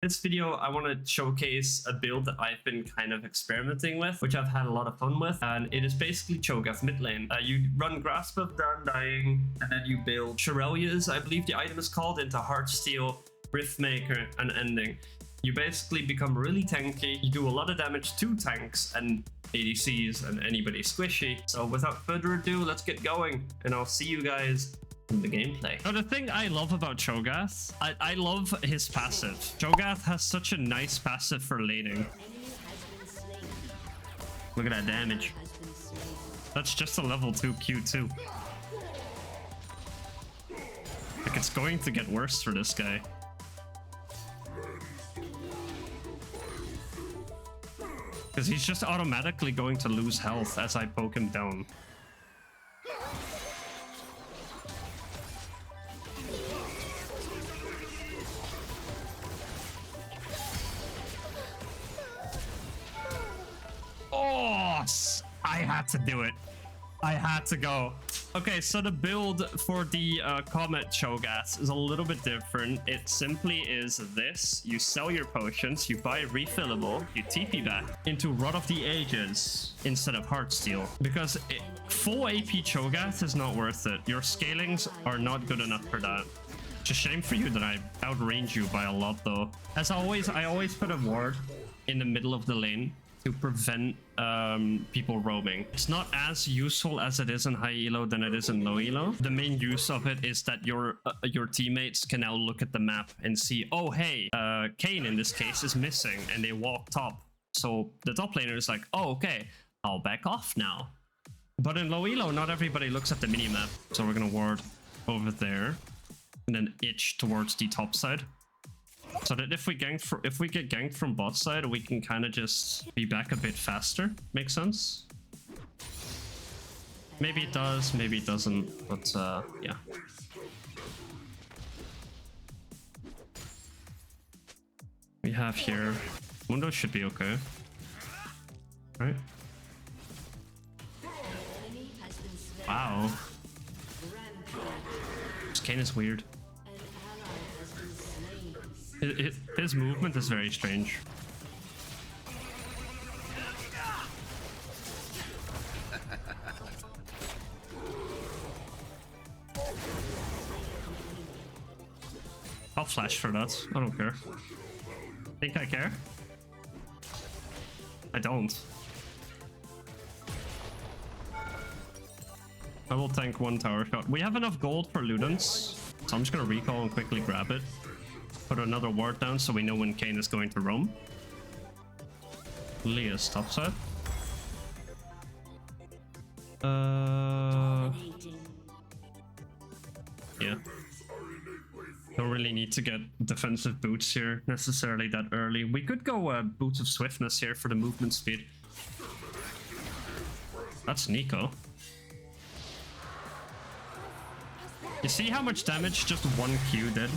This video, I want to showcase a build that I've been kind of experimenting with, which I've had a lot of fun with, and it is basically Cho'Gath mid lane. You run Grasp of the Undying, and then you build Shirelias, I believe the item is called, into Heartsteel, Riftmaker, and Ending. You basically become really tanky, you do a lot of damage to tanks and ADCs and anybody squishy. So without further ado, let's get going, and I'll see you guys in the gameplay. Now, the thing I love about Cho'Gath, I love his passive. Cho'Gath has such a nice passive for laning. Look at that damage. That's just a level 2 Q2. Like, it's going to get worse for this guy. Because he's just automatically going to lose health as I poke him down. Oh, I had to do it. I had to go. Okay, so the build for the Comet Cho'Gath is a little bit different. It simply is this. You sell your potions, you buy refillable, you TP back into Rod of the Ages instead of Heartsteel. Because full AP Cho'Gath is not worth it. Your scalings are not good enough for that. It's a shame for you that I outrange you by a lot though. As always, I always put a ward in the middle of the lane to prevent people roaming. It's not as useful as it is in high elo than it is in low elo. The main use of it is that your teammates can now look at the map and see, oh hey, Kayn in this case is missing, and they walk top. So the top laner is like, oh okay, I'll back off now. But in low elo, not everybody looks at the minimap, so we're gonna ward over there and then itch towards the top side. So that if we get ganked from bot side, we can kind of just be back a bit faster. Makes sense? Maybe it does, maybe it doesn't, but yeah. We have here... Mundo should be okay. Right? Wow. This Kayn is weird. His movement is very strange. I'll flash for that. I don't care. Think I care? I don't. I will tank one tower shot. We have enough gold for Ludens, so I'm just gonna recall and quickly grab it. Put another ward down so we know when Kayn is going to roam. Leah's topside. Yeah. Don't really need to get defensive boots here necessarily that early. We could go boots of swiftness here for the movement speed. That's Nico. You see how much damage just one Q did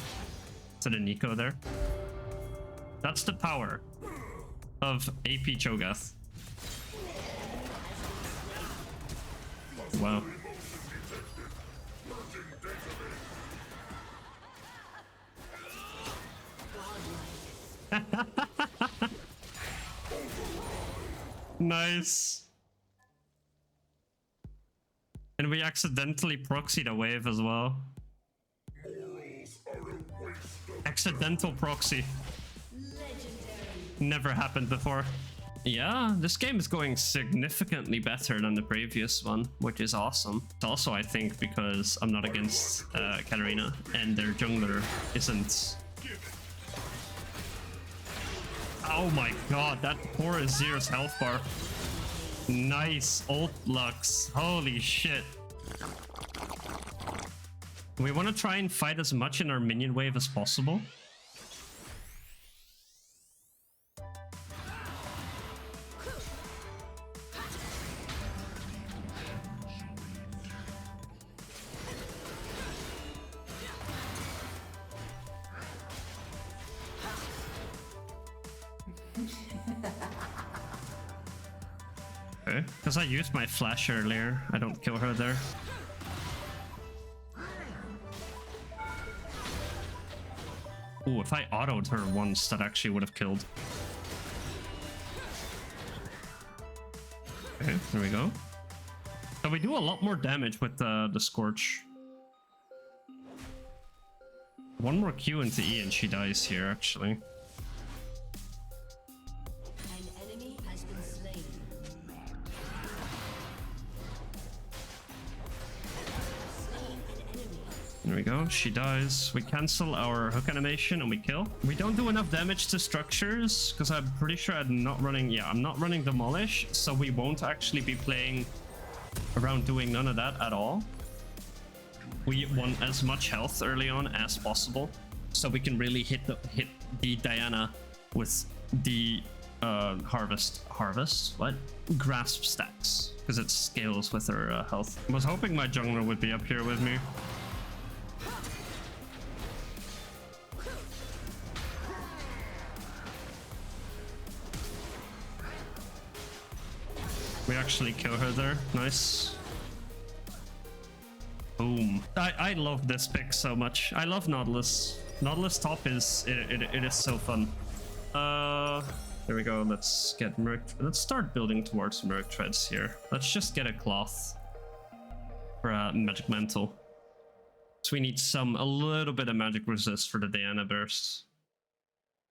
to the Nico there? That's the power of AP Cho'Gath. Wow. Nice. And we accidentally proxied a wave as well. Accidental proxy. Never happened before. Yeah, this game is going significantly better than the previous one, which is awesome. It's also, I think, because I'm not against Katarina and their jungler isn't. Oh my god, that poor Azir's health bar. Nice ult Lux. Holy shit. We want to try and fight as much in our minion wave as possible. Okay, because I used my flash earlier. I don't kill her there. Oh, if I autoed her once, that actually would have killed. Okay, there we go. So we do a lot more damage with the Scorch. One more Q into E and she dies here, actually. An enemy has been slain. There we go, she dies. We cancel our hook animation and we kill. We don't do enough damage to structures because I'm pretty sure I'm not running, yeah, I'm not running Demolish, so we won't actually be playing around doing none of that at all. We want as much health early on as possible so we can really hit the Diana with the grasp stacks because it scales with her health. I was hoping my jungler would be up here with me. We actually kill her there. Nice. Boom. I love this pick so much. I love Nautilus. Nautilus top is it is so fun. There we go. Let's get Merc. Let's start building towards Merc Treads here. Let's just get a cloth for a magic mantle. So we need a little bit of magic resist for the Diana burst.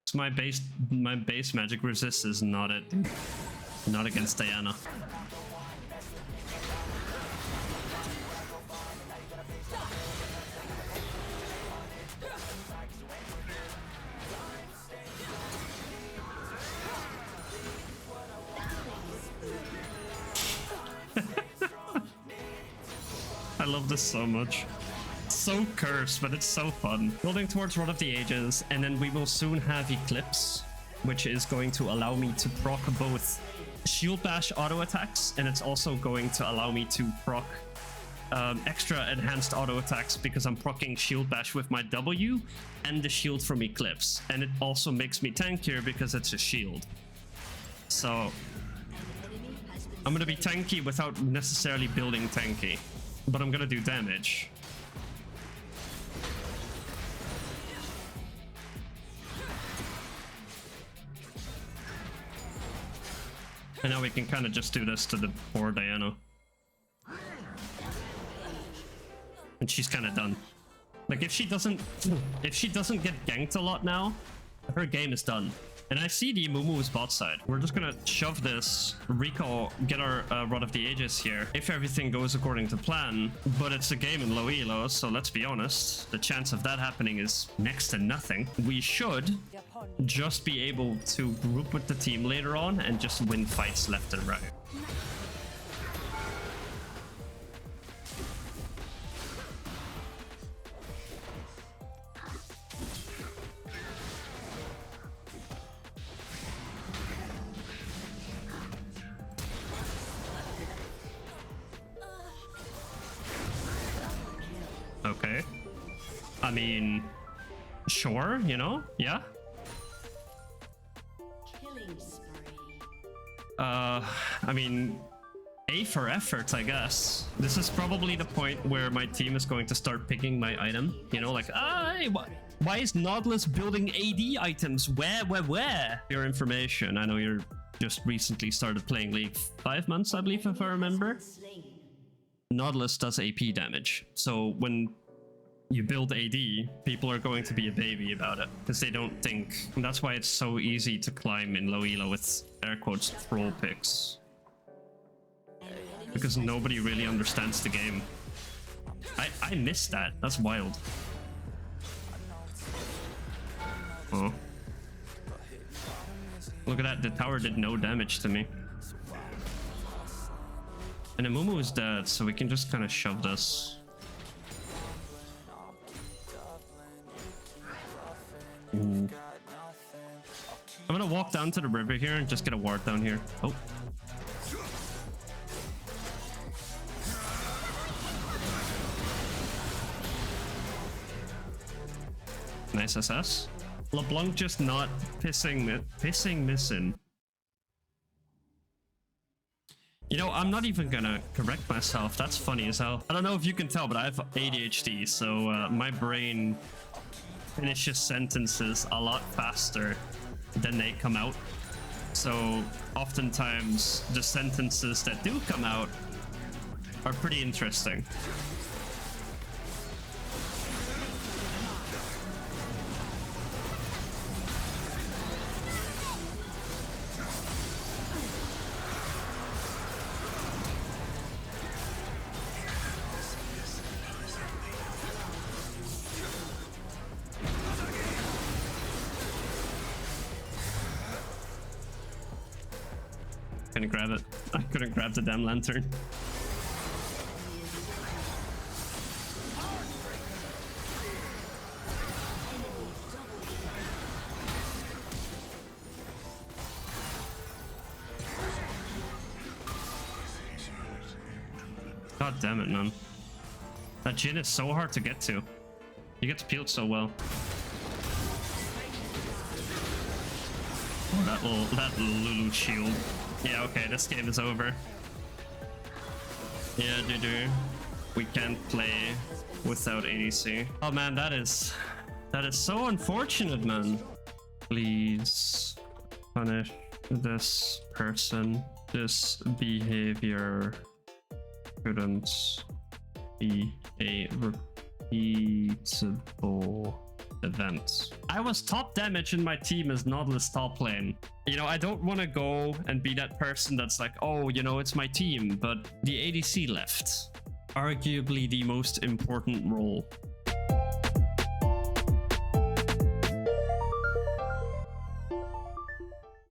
So my base magic resist is not it. Not against Diana. I love this so much. So cursed, but it's so fun. Building towards Rod of the Ages, and then we will soon have Eclipse, which is going to allow me to proc both Shield Bash auto attacks, and it's also going to allow me to proc extra enhanced auto attacks because I'm proccing Shield Bash with my W and the shield from Eclipse, and it also makes me tankier because it's a shield. So I'm gonna be tanky without necessarily building tanky, but I'm gonna do damage. And now we can kind of just do this to the poor Diana. And she's kind of done. Like if she doesn't get ganked a lot now, her game is done. And I see the Mumu's bot side. We're just gonna shove this, recall, get our Rod of the Ages here, if everything goes according to plan. But it's a game in low elo, so let's be honest, the chance of that happening is next to nothing. We should just be able to group with the team later on and just win fights left and right. Okay. I mean, sure, you know? Yeah. Killing spree. I mean, A for effort, I guess. This is probably the point where my team is going to start picking my item. You know, like, hey, why is Nautilus building AD items? Where? Your information. I know you're just recently started playing League 5 months, I believe, if I remember. Nautilus does AP damage, so when you build AD, people are going to be a baby about it because they don't think. And that's why it's so easy to climb in low elo with air quotes troll picks, because nobody really understands the game. I missed that. That's wild. Oh, look at that. The tower did no damage to me. And Amumu is dead, so we can just kind of shove this. Ooh. I'm gonna walk down to the river here and just get a ward down here. Oh. Nice SS. LeBlanc just not pissing missing. You know, I'm not even gonna correct myself. That's funny as hell. I don't know if you can tell, but I have ADHD, so my brain finishes sentences a lot faster than they come out. So oftentimes the sentences that do come out are pretty interesting. Couldn't grab it. I couldn't grab the damn lantern. God damn it, man. That Jhin is so hard to get to. He gets peeled so well. Oh, that Lulu shield. Yeah, okay, this game is over. Yeah, dude. We can't play without ADC. Oh man, that is so unfortunate, man. Please punish this person. This behavior couldn't be a repeatable event. I was top damage in my team as Nautilus top lane. You know, I don't want to go and be that person that's like, oh, you know, it's my team, but the ADC left. Arguably the most important role